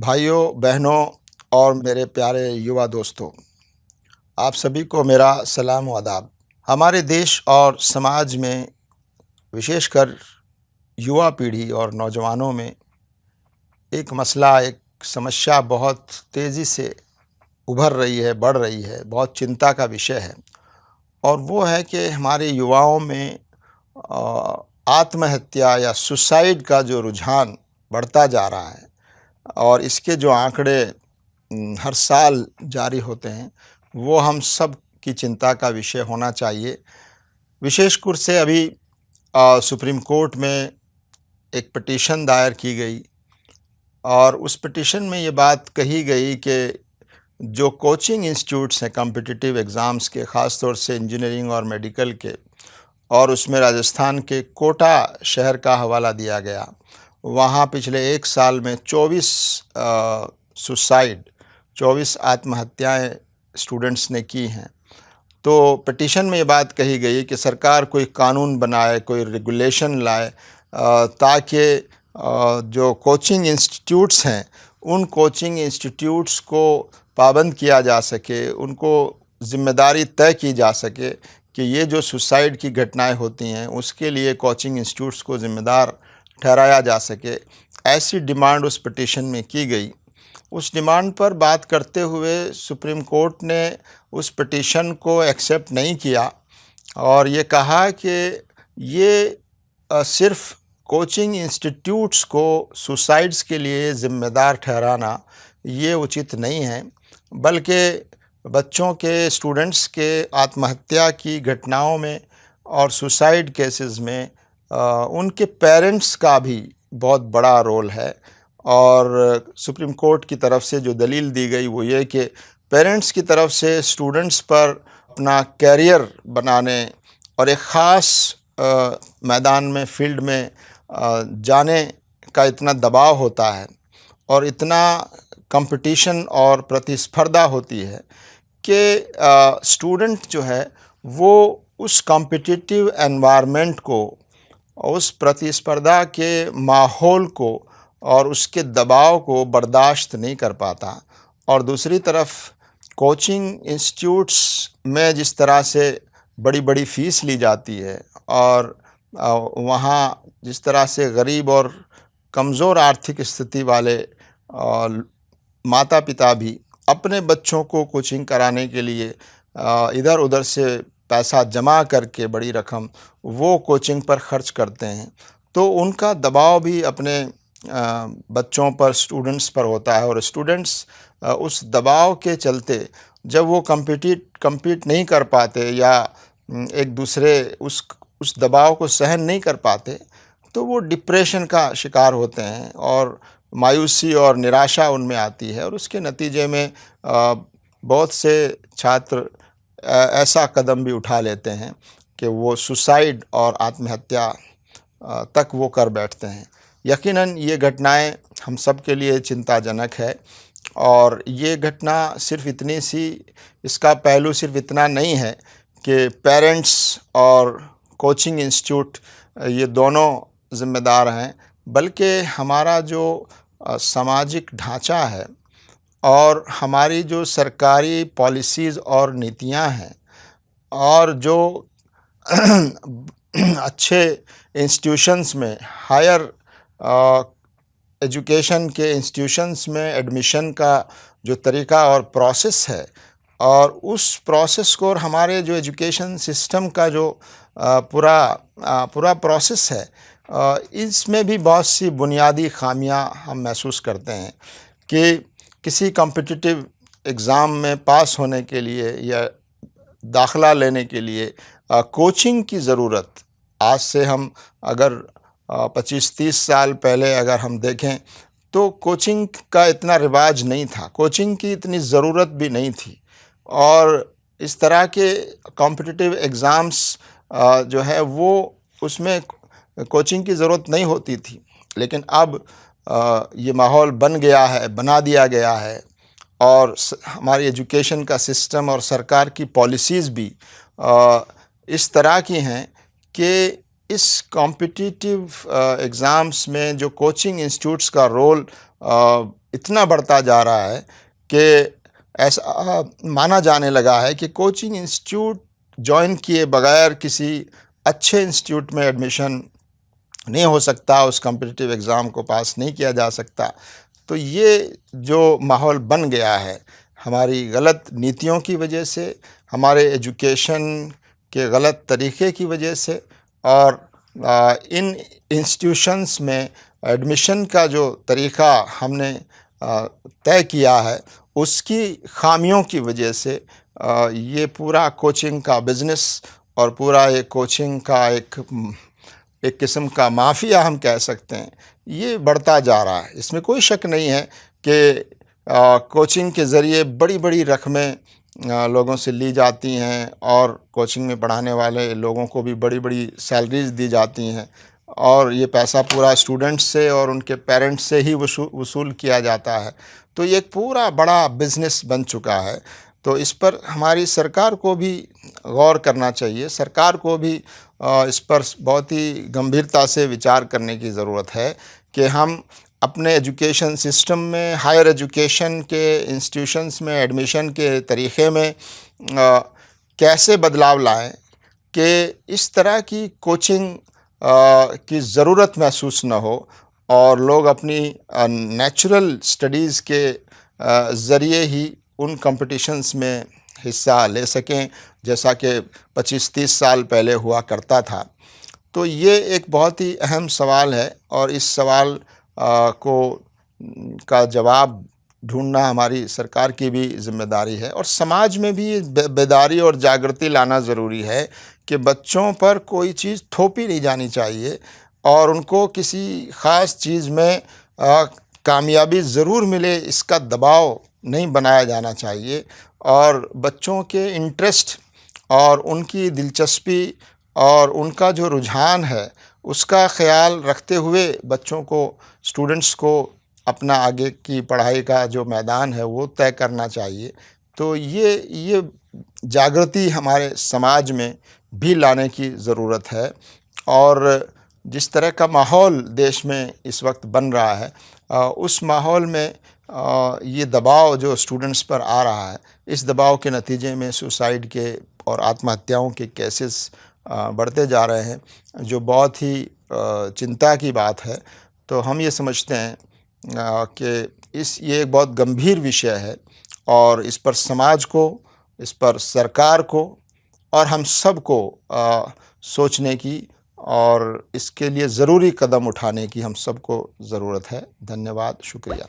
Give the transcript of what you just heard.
भाइयों, बहनों और मेरे प्यारे युवा दोस्तों, आप सभी को मेरा सलाम व आदाब। हमारे देश और समाज में विशेषकर युवा पीढ़ी और नौजवानों में एक मसला, एक समस्या बहुत तेज़ी से उभर रही है, बढ़ रही है, बहुत चिंता का विषय है और वो है कि हमारे युवाओं में आत्महत्या या सुसाइड का जो रुझान बढ़ता जा रहा है और इसके जो आंकड़े हर साल जारी होते हैं, वो हम सब की चिंता का विषय होना चाहिए। विशेष रूप से अभी सुप्रीम कोर्ट में एक पिटीशन दायर की गई और उस पिटीशन में ये बात कही गई कि जो कोचिंग इंस्टीट्यूट्स हैं कॉम्पिटिटिव एग्ज़ाम्स के, ख़ास तौर से इंजीनियरिंग और मेडिकल के, और उसमें राजस्थान के कोटा शहर का हवाला दिया गया। वहाँ पिछले 1 साल में 24 आत्महत्याएँ स्टूडेंट्स ने की हैं। तो पिटीशन में ये बात कही गई कि सरकार कोई कानून बनाए, कोई रेगुलेशन लाए ताकि जो कोचिंग इंस्टीट्यूट्स हैं, उन कोचिंग इंस्टीट्यूट्स को पाबंद किया जा सके, उनको ज़िम्मेदारी तय की जा सके कि ये जो सुसाइड की घटनाएं होती हैं, उसके लिए कोचिंग इंस्टीट्यूट्स को ज़िम्मेदार ठहराया जा सके। ऐसी डिमांड उस पिटीशन में की गई। उस डिमांड पर बात करते हुए सुप्रीम कोर्ट ने उस पिटीशन को एक्सेप्ट नहीं किया और ये कहा कि ये सिर्फ़ कोचिंग इंस्टीट्यूट्स को सुसाइड्स के लिए ज़िम्मेदार ठहराना ये उचित नहीं है, बल्कि बच्चों के, स्टूडेंट्स के आत्महत्या की घटनाओं में और सुसाइड केसेस में उनके पेरेंट्स का भी बहुत बड़ा रोल है। और सुप्रीम कोर्ट की तरफ से जो दलील दी गई वो ये कि पेरेंट्स की तरफ से स्टूडेंट्स पर अपना करियर बनाने और एक ख़ास मैदान में, फील्ड में जाने का इतना दबाव होता है और इतना कंपटीशन और प्रतिस्पर्धा होती है कि स्टूडेंट जो है वो उस कॉम्पिटिटिव एनवायरनमेंट को, उस प्रतिस्पर्धा के माहौल को और उसके दबाव को बर्दाश्त नहीं कर पाता। और दूसरी तरफ कोचिंग इंस्टीट्यूट्स में जिस तरह से बड़ी-बड़ी फ़ीस ली जाती है और वहाँ जिस तरह से गरीब और कमज़ोर आर्थिक स्थिति वाले माता-पिता भी अपने बच्चों को कोचिंग कराने के लिए इधर-उधर से पैसा जमा करके बड़ी रकम वो कोचिंग पर खर्च करते हैं, तो उनका दबाव भी अपने बच्चों पर, स्टूडेंट्स पर होता है और स्टूडेंट्स उस दबाव के चलते जब वो कम्पीट नहीं कर पाते या एक दूसरे उस दबाव को सहन नहीं कर पाते, तो वो डिप्रेशन का शिकार होते हैं और मायूसी और निराशा उनमें आती है और उसके नतीजे में बहुत से छात्र ऐसा कदम भी उठा लेते हैं कि वो सुसाइड और आत्महत्या तक वो कर बैठते हैं। यकीनन ये घटनाएं हम सब के लिए चिंताजनक है और ये घटना सिर्फ़ इतनी सी, इसका पहलू सिर्फ़ इतना नहीं है कि पेरेंट्स और कोचिंग इंस्टीट्यूट ये दोनों ज़िम्मेदार हैं, बल्कि हमारा जो सामाजिक ढांचा है और हमारी जो सरकारी पॉलिसीज़ और नीतियां हैं और जो अच्छे इंस्टीट्यूशंस में, हायर एजुकेशन के इंस्टीट्यूशंस में एडमिशन का जो तरीका और प्रोसेस है और उस प्रोसेस को और हमारे जो एजुकेशन सिस्टम का जो पूरा प्रोसेस है, इसमें भी बहुत सी बुनियादी खामियां हम महसूस करते हैं कि किसी कॉम्पिटिटिव एग्ज़ाम में पास होने के लिए या दाखिला लेने के लिए कोचिंग की ज़रूरत, आज से हम अगर 25-30 साल पहले अगर हम देखें तो कोचिंग का इतना रिवाज नहीं था, कोचिंग की इतनी ज़रूरत भी नहीं थी और इस तरह के कॉम्पिटिटिव एग्ज़ाम्स जो है वो उसमें कोचिंग की ज़रूरत नहीं होती थी। लेकिन अब ये माहौल बना दिया गया है और हमारी एजुकेशन का सिस्टम और सरकार की पॉलिसीज़ भी इस तरह की हैं कि इस कॉम्पिटिटिव एग्ज़ाम्स में जो कोचिंग इंस्टीट्यूट्स का रोल इतना बढ़ता जा रहा है कि ऐसा माना जाने लगा है कि कोचिंग इंस्टीट्यूट जॉइन किए बगैर किसी अच्छे इंस्टीट्यूट में एडमिशन नहीं हो सकता, उस कॉम्पिटिटिव एग्ज़ाम को पास नहीं किया जा सकता। तो ये जो माहौल बन गया है हमारी गलत नीतियों की वजह से, हमारे एजुकेशन के गलत तरीक़े की वजह से, और इन इंस्टीट्यूशंस में एडमिशन का जो तरीक़ा हमने तय किया है उसकी ख़ामियों की वजह से ये पूरा कोचिंग का बिज़नेस और पूरा ये कोचिंग का एक किस्म का माफिया हम कह सकते हैं, ये बढ़ता जा रहा है। इसमें कोई शक नहीं है कि कोचिंग के ज़रिए बड़ी बड़ी रकमें लोगों से ली जाती हैं और कोचिंग में पढ़ाने वाले लोगों को भी बड़ी बड़ी सैलरीज़ दी जाती हैं और ये पैसा पूरा स्टूडेंट्स से और उनके पेरेंट्स से ही वसूल किया जाता है। तो ये एक पूरा बड़ा बिज़नेस बन चुका है। तो इस पर हमारी सरकार को भी गौर करना चाहिए। सरकार को भी इस पर बहुत ही गंभीरता से विचार करने की ज़रूरत है कि हम अपने एजुकेशन सिस्टम में, हायर एजुकेशन के इंस्टीट्यूशंस में एडमिशन के तरीक़े में कैसे बदलाव लाएं कि इस तरह की कोचिंग की ज़रूरत महसूस न हो और लोग अपनी नेचुरल स्टडीज़ के ज़रिए ही उन कॉम्पिटिशन्स में हिस्सा ले सकें, जैसा कि 25-30 साल पहले हुआ करता था। तो ये एक बहुत ही अहम सवाल है और इस सवाल का जवाब ढूंढना हमारी सरकार की भी ज़िम्मेदारी है और समाज में भी बेदारी और जागृति लाना ज़रूरी है कि बच्चों पर कोई चीज़ थोपी नहीं जानी चाहिए और उनको किसी ख़ास चीज़ में कामयाबी ज़रूर मिले इसका दबाव नहीं बनाया जाना चाहिए और बच्चों के इंटरेस्ट और उनकी दिलचस्पी और उनका जो रुझान है उसका ख़याल रखते हुए बच्चों को, स्टूडेंट्स को अपना आगे की पढ़ाई का जो मैदान है वो तय करना चाहिए। तो ये जागृति हमारे समाज में भी लाने की ज़रूरत है और जिस तरह का माहौल देश में इस वक्त बन रहा है उस माहौल में ये दबाव जो स्टूडेंट्स पर आ रहा है, इस दबाव के नतीजे में सुसाइड के और आत्महत्याओं के केसेस बढ़ते जा रहे हैं, जो बहुत ही चिंता की बात है। तो हम ये समझते हैं कि ये एक बहुत गंभीर विषय है और इस पर समाज को, इस पर सरकार को और हम सब को सोचने की और इसके लिए ज़रूरी कदम उठाने की हम सबको ज़रूरत है। धन्यवाद, शुक्रिया।